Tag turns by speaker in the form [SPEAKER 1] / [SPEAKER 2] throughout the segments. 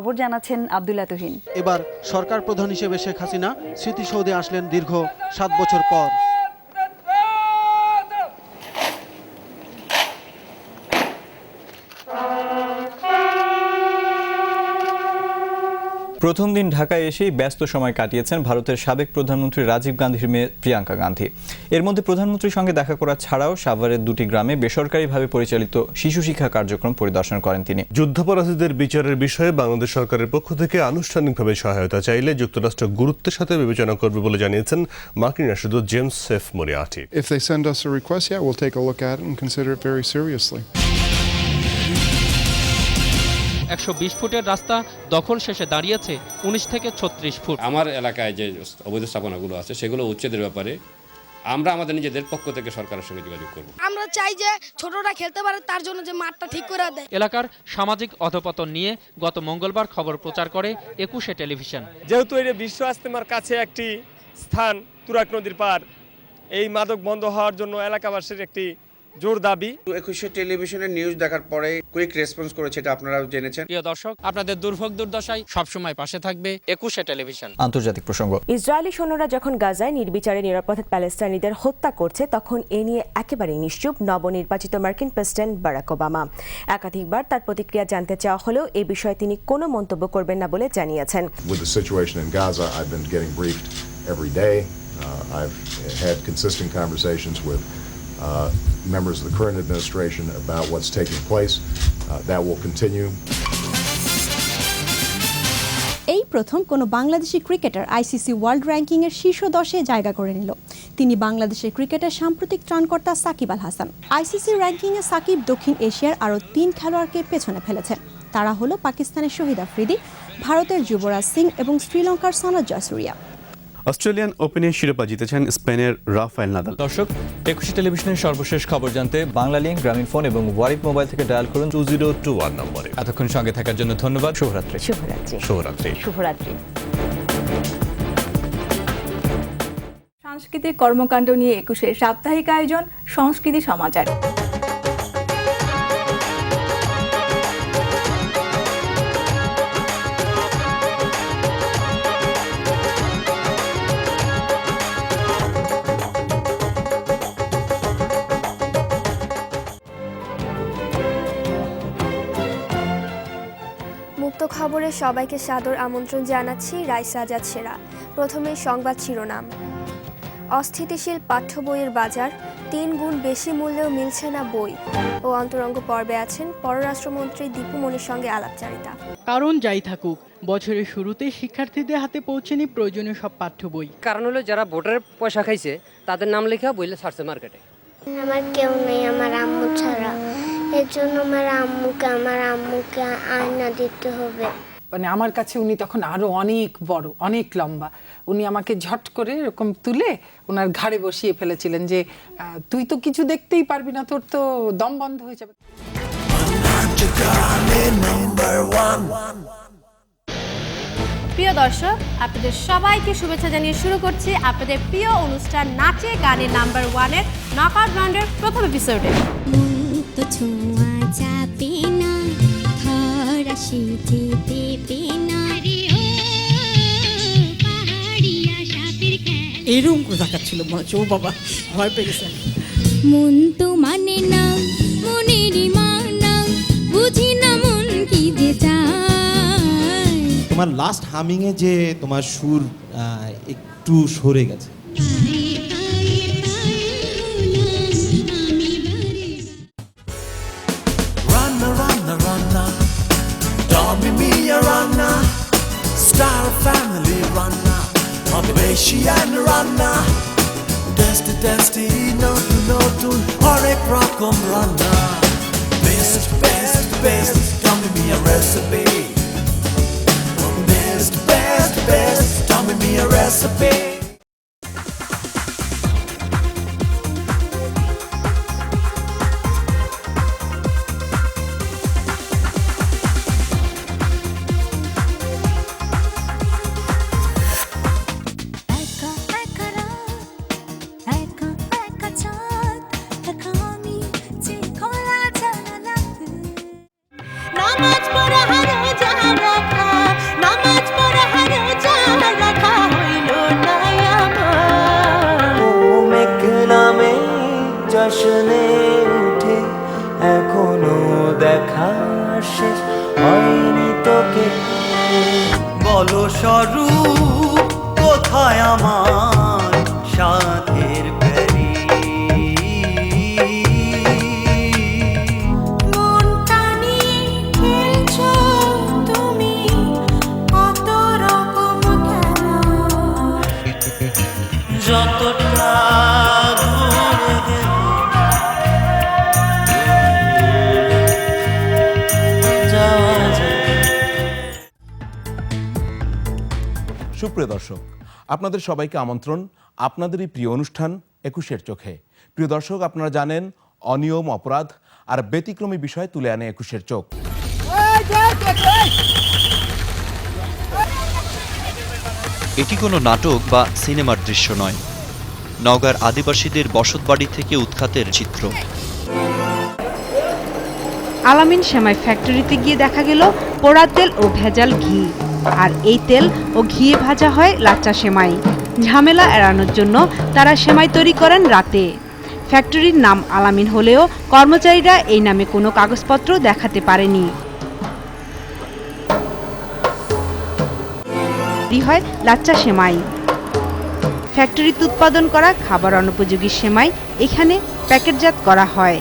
[SPEAKER 1] খবর জানাচ্ছেন আব্দুল্লাহ তুহিন।
[SPEAKER 2] এবার সরকার প্রধান হিসেবে শেখ হাসিনা স্মৃতিসৌধে আসলেন দীর্ঘ ৭ বছর পর।
[SPEAKER 3] প্রথম দিন ঢাকায় এসেই ব্যস্ত সময় কাটিয়েছেন ভারতের সাবেক প্রধানমন্ত্রী রাজীব গান্ধীর মেয়ে প্রিয়াঙ্কা গান্ধী। এর মধ্যে প্রধানমন্ত্রীর সঙ্গে দেখা করা ছাড়াও সাভারের 2টি গ্রামে বেসরকারিভাবে পরিচালিত শিশু শিক্ষা কার্যক্রম পরিদর্শন করেন তিনি।
[SPEAKER 4] যুদ্ধাপরাধীদের বিচারের বিষয়ে বাংলাদেশ সরকারের পক্ষ থেকে আনুষ্ঠানিকভাবে সহায়তা চাইলে যুক্তরাষ্ট্র গুরুত্বের সাথে বিবেচনা করবে বলে জানিয়েছেন মার্কিন রাষ্ট্রদূত James F Moriarty.
[SPEAKER 5] If they send us a request, yeah, we'll take a look at it and consider it very seriously.
[SPEAKER 6] 120 ফুটের রাস্তা দখল শেষে দাঁড়িয়েছে 19 থেকে 36 ফুট।
[SPEAKER 7] আমার এলাকায় যে অবৈধ স্থাপনাগুলো আছে সেগুলো উচ্ছেদের ব্যাপারে আমরা আমাদের নিজেদের পক্ষ থেকে সরকারের সঙ্গে যোগাযোগ করব।
[SPEAKER 8] আমরা চাই যে ছোটরা খেলতে পারে, তার জন্য যে মাঠটা ঠিক করে দেয়।
[SPEAKER 6] এলাকার সামাজিক অধপতন নিয়ে গত মঙ্গলবার খবর প্রচার করে 21 টেলিভিশন।
[SPEAKER 9] যেহেতু এটা বিশ্ব ইজতেমার কাছে একটি স্থান, তুরাগ নদীর পার, এই মাদক বন্ধ হওয়ার জন্য এলাকাবাসীর একটি জোর দাবি।
[SPEAKER 10] 21 টেলিভিশনের নিউজ দেখার পরে কুইক রেসপন্স করেছে, এটা আপনারাও জেনেছেন।
[SPEAKER 6] প্রিয় দর্শক, আপনাদের দুর্ভোগ দুর্দশায় সবসময় পাশে থাকবে 21 টেলিভিশন।
[SPEAKER 3] আন্তর্জাতিক প্রসঙ্গ।
[SPEAKER 11] ইসরায়েলি সৈন্যরা যখন গাজায় নির্বিচারে নিরাপরাধ প্যালেস্টাইনিদের হত্যা করছে, তখন এ নিয়ে একেবারেই নিশ্চুপ নবনির্বাচিত মার্কিন প্রেসিডেন্ট বারাক ওবামা। একাধিকবার তার প্রতিক্রিয়া জানতে চাওয়া হলেও এ বিষয়ে তিনি কোনো মন্তব্য করবেন না বলে জানিয়েছেন।
[SPEAKER 12] With the situation in Gaza, I've been getting briefed every day. I've had consistent conversations with members of the current administration about what's taking place. That will continue.
[SPEAKER 13] এই প্রথম কোনো বাংলাদেশি ক্রিকেটার আইসিসি ওয়ার্ল্ড র্যাঙ্কিংয়ের শীর্ষ 10-এ জায়গা করে নিল। তিনি বাংলাদেশের ক্রিকেটের সাম্প্রতিক ত্রাণকর্তা সাকিব আল হাসান। আইসিসি র্যাঙ্কিংয়ে সাকিব দক্ষিণ এশিয়ার আরও 3 খেলোয়াড়কে পেছনে ফেলেছেন। তারা হলো পাকিস্তানের শহীদ আফ্রিদি, ভারতের যুবরাজ সিং এবং শ্রীলঙ্কার সনদ জয়সুরিয়া।
[SPEAKER 14] অস্ট্রেলিয়ান ওপেনের শিরোপা জিতেছেন স্পেনের রাফায়েল নাদাল।
[SPEAKER 3] দর্শক, 21 টেলিভিশনের সর্বশেষ খবর জানতে বাংলা লিংক, গ্রামীণ ফোন এবং ওয়ারিক মোবাইল থেকে ডায়াল করুন
[SPEAKER 4] 2021 নম্বরে।
[SPEAKER 3] এতক্ষণ সঙ্গে থাকার জন্য ধন্যবাদ। শুভরাত্রি।
[SPEAKER 11] শুভরাত্রি।
[SPEAKER 4] শুভরাত্রি।
[SPEAKER 11] শুভরাত্রি।
[SPEAKER 1] সাংস্কৃতিক কর্মকাণ্ড নিয়ে 21 সাপ্তাহিক আয়োজন সংস্কৃতি সমাচার।
[SPEAKER 8] মুক্ত খবরে সবাইকে সাদর আমন্ত্রণ জানাচ্ছি রাইসা আজাদ সেরা। প্রথমে সংবাদ শিরোনাম। অস্থিতিশীল পাঠ্য বইয়ের বাজার, 3 গুণ বেশি মূল্যেও মিলছে না বই। ও অন্তরঙ্গ পর্বে আছেন পররাষ্ট্রমন্ত্রী দীপু মনির সঙ্গে আলাপচারিতা।
[SPEAKER 15] কারণ যাই থাকুক, বছরের শুরুতেই শিক্ষার্থীদের হাতে পৌঁছেনি প্রয়োজনীয় সব পাঠ্য বই।
[SPEAKER 16] কারণ হলো যারা ভোটারের পয়সা খাইছে তাদের নাম লেখা বইলে ছাড়ছে মার্কেটে।
[SPEAKER 8] আমার কেউ নেই, আমার আম্মু ছাড়া। এর জন্য আমার আম্মুকে আয়না দিতে হবে।
[SPEAKER 15] মানে আমার কাছে উনি তখন আরো অনেক বড়, অনেক লম্বা। উনি আমাকে ঝট করে এরকম তুলে ওনার ঘাড়ে বসিয়ে ফেলেছিলেন যে তুই তো কিছু দেখতেই পারবি না, তোর তো দম বন্ধ হয়ে যাবে।
[SPEAKER 8] প্রিয় দর্শক, আপনাদের সবাইকে শুভেচ্ছা জানিয়ে শুরু করছি আপনাদের প্রিয় অনুষ্ঠান নাচে গানে নাম্বার 1-এর নকআউট রাউন্ডের প্রথম এপিসোডে।
[SPEAKER 15] এরকম করে দেখাচ্ছিল, মনে হচ্ছে ও বাবা ভয় পেয়ে গেছে।
[SPEAKER 8] মন তো মানে না, মনেরই মানা, বুঝি না মন কি যে চায়।
[SPEAKER 17] তোমার লাস্ট হামিং এ যে তোমার সুর একটু সরে গেছে।
[SPEAKER 8] নামাজ পড়া হারাজ
[SPEAKER 18] আসলে উঠে এখনো দেখা শেষ হয়নি তোকে বলো স্বরূপ কোথায় আমার সাথের প্যারি
[SPEAKER 19] মনটা নিয়ে খেলছো তুমি কত রকম খেলা
[SPEAKER 18] যতটা
[SPEAKER 20] সুপ্রিয় দর্শক, আপনাদের সবাইকে আমন্ত্রণ আপনাদেরই প্রিয় অনুষ্ঠান ২১-এর চোখে। প্রিয় দর্শক, আপনারা জানেন অনিয়ম, অপরাধ আর ব্যতিক্রমী বিষয় তুলে আনে ২১-এর চোখ।
[SPEAKER 21] এটি কোনো নাটক বা সিনেমার দৃশ্য নয়, নওগাঁর আদিবাসীদের বসতবাড়ি থেকে উৎখাতের চিত্র।
[SPEAKER 22] আলামিন সেমাই ফ্যাক্টরিতে গিয়ে দেখা গেল পোড়া তেল ও ভেজাল ঘি, আর এই তেল ও ঘিয়ে ভাজা হয় লাচ্চা সেমাই। ঝামেলা এড়ানোর জন্য তারা সেমাই তৈরি করেন রাতে। ফ্যাক্টরির নাম আলামিন হলেও কর্মচারীরা এই নামে কোনো কাগজপত্র দেখাতে পারেনি। হয় লাচ্চা সেমাই। ফ্যাক্টরিতে উৎপাদন করা খাবার অনুপযোগী সেমাই এখানে প্যাকেটজাত করা হয়।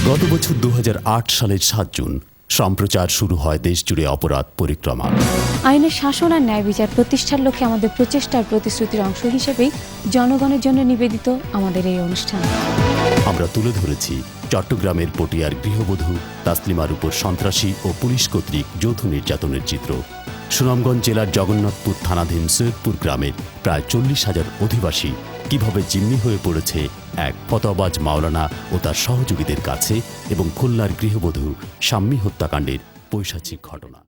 [SPEAKER 23] গত বছর ২০০৮ সালের ৭ জুন সম্প্রচার শুরু হয় দেশজুড়ে অপরাধ পরিক্রমা।
[SPEAKER 24] আইনের শাসন আর ন্যায় বিচার প্রতিষ্ঠার লক্ষ্যে আমাদের প্রচেষ্টার প্রতিশ্রুতির অংশ হিসেবেই জনগণের জন্য নিবেদিত আমাদের এই অনুষ্ঠান।
[SPEAKER 23] আমরা তুলে ধরেছি চট্টগ্রামের পটিয়ার গৃহবধূ তাসলিমার উপর সন্ত্রাসী ও পুলিশ কর্তৃক যৌথ নির্যাতনের চিত্র। সুনামগঞ্জ জেলার জগন্নাথপুর থানাধীন সৈয়দপুর গ্রামের প্রায় ৪০,০০০ অধিবাসী কিভাবে জিম্মি হয়ে পড়েছে এক ফতোয়াবাজ মাওলানা ও তার সহযোগীদের কাছে, এবং খুলনার গৃহবধূ শাম্মী হত্যাকাণ্ডের পৈশাচিক ঘটনা।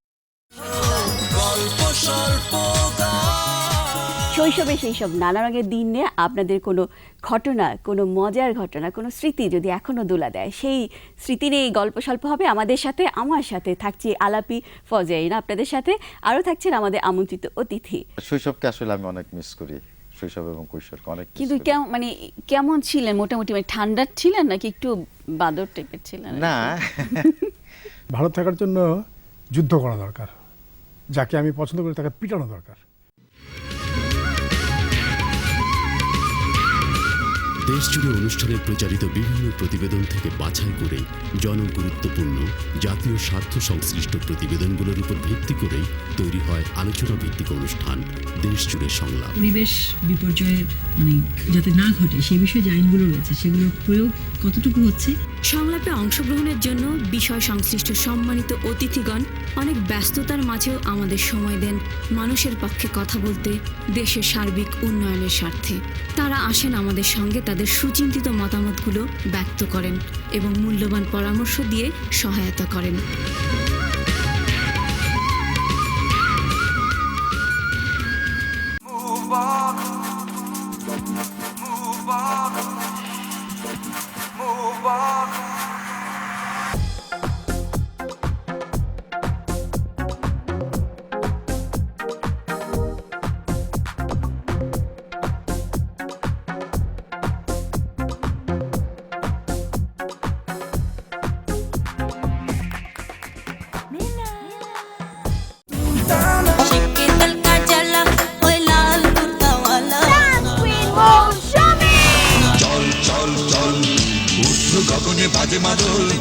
[SPEAKER 25] শৈশবে সেই সব নানা রঙের দিন নিয়ে আপনাদের কোনো ঘটনা, কোনো মজার ঘটনা, কোনো স্মৃতি যদি এখনও দোলা দেয়, সেই স্মৃতি নিয়ে গল্প স্বল্প হবে আমাদের সাথে। আমার সাথে থাকছে আলাপি ফজাইন, আপনাদের সাথে আরও থাকছেন আমাদের আমন্ত্রিত অতিথি।
[SPEAKER 26] শৈশবকে আসলে আমি অনেক মিস করি, শৈশব এবং কৈশোরকে অনেক।
[SPEAKER 25] কিন্তু মানে কেমন ছিলেন? মোটামুটি মানে ঠান্ডা ছিলেন নাকি একটু বাদর টাইপের ছিলেন?
[SPEAKER 26] না,
[SPEAKER 27] ভালো থাকার জন্য যুদ্ধ করা দরকার, যাকে আমি পছন্দ করি তাকে পিটানো দরকার।
[SPEAKER 23] দেশজুড়ে অনুষ্ঠানে প্রচারিত বিভিন্ন প্রতিবেদন থেকে বাছাই করে জনগুরুত্বপূর্ণ জাতীয় স্বার্থ সংশ্লিষ্ট প্রতিবেদনগুলোর উপর ভিত্তি করেই তৈরি হয় আলোচনা ভিত্তিক অনুষ্ঠান দেশজুড়ে সংলাপ।
[SPEAKER 28] পরিবেশ বিপর্যয়ের মানে যাতে না ঘটে সেই বিষয়ে যে আইনগুলো রয়েছে সেগুলোর প্রয়োগ কতটুকু হচ্ছে।
[SPEAKER 29] সংলাপে অংশগ্রহণের জন্য বিষয় সংশ্লিষ্ট সম্মানিত অতিথিগণ অনেক ব্যস্ততার মাঝেও আমাদের সময় দেন মানুষের পক্ষে কথা বলতে, দেশের সার্বিক উন্নয়নের স্বার্থে। তারা আসেন আমাদের সঙ্গে, তাদের সুচিন্তিত মতামতগুলো ব্যক্ত করেন এবং মূল্যবান পরামর্শ দিয়ে সহায়তা করেন।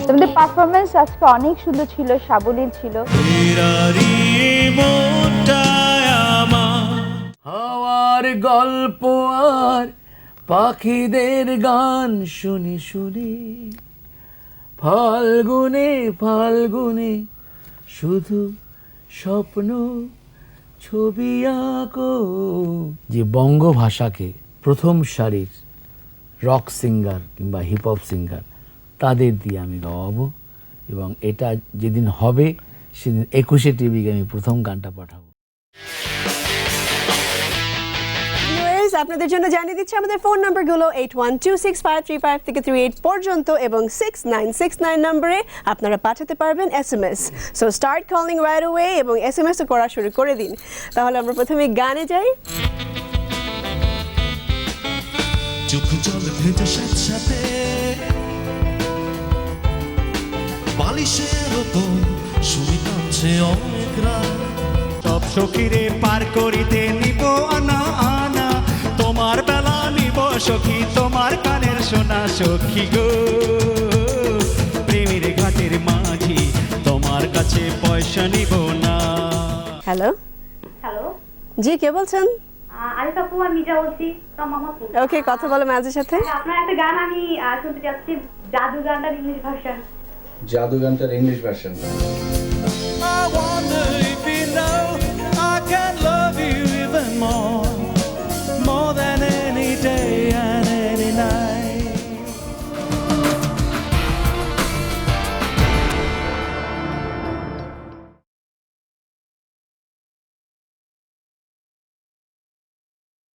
[SPEAKER 30] তোমাদের পারফরমেন্স আজকে অনেক সুন্দর ছিল, সাবলীল ছিল।
[SPEAKER 18] হাওয়ার গল্প আর পাখিদের গান শুনি শুনি, ফাল্গুনে ফাল্গুনে শুধু স্বপ্ন ছবি আঁকো। যে বঙ্গভাষাকে প্রথম সারির রক সিঙ্গার কিংবা হিপ হপ সিঙ্গার তাদের দিয়ে আমি গাওয়াবো, এবং এটা যেদিন হবে সেদিন ২১শে টিভিকে আমি প্রথম গানটা পাঠাবো।
[SPEAKER 2] আপনাদের জন্য জানিয়ে দিচ্ছি আমাদের ফোন নাম্বারগুলো 81265353 থেকে 38 পর্যন্ত এবং 6969 নম্বরে আপনারা পাঠাতে পারবেন SMS। So start calling right away এবং SMS করা শুরু করে দিন। তাহলে আমরা প্রথমে গানে যাই।
[SPEAKER 3] চোখ জল ভেজে সাথে বালিশের ওপর শুনি কাঁদছে অনেক রাত
[SPEAKER 5] সব সখীরে পার করিতে নিব আনা আনা তোমার বেলা নিব সখী তোমার কানের সোনা সখী গো প্রেমের ঘাটের মাঝি তোমার কাছে পয়সা নিব না।
[SPEAKER 2] হ্যালো
[SPEAKER 6] হ্যালো,
[SPEAKER 2] জি কে বলছেন?
[SPEAKER 6] আরিফ আপু, আমি মিজা বলছি from মোহাম্মদপুর।
[SPEAKER 2] ওকে, কথা বলো মাঝের সাথে।
[SPEAKER 6] আপনার একটা গান আমি শুনতে চাচ্ছি, জাদু গানটার ইংলিশ ভার্সন।
[SPEAKER 7] জাদু গানটার English version.
[SPEAKER 5] I wonder if you know I can love you even more than any day.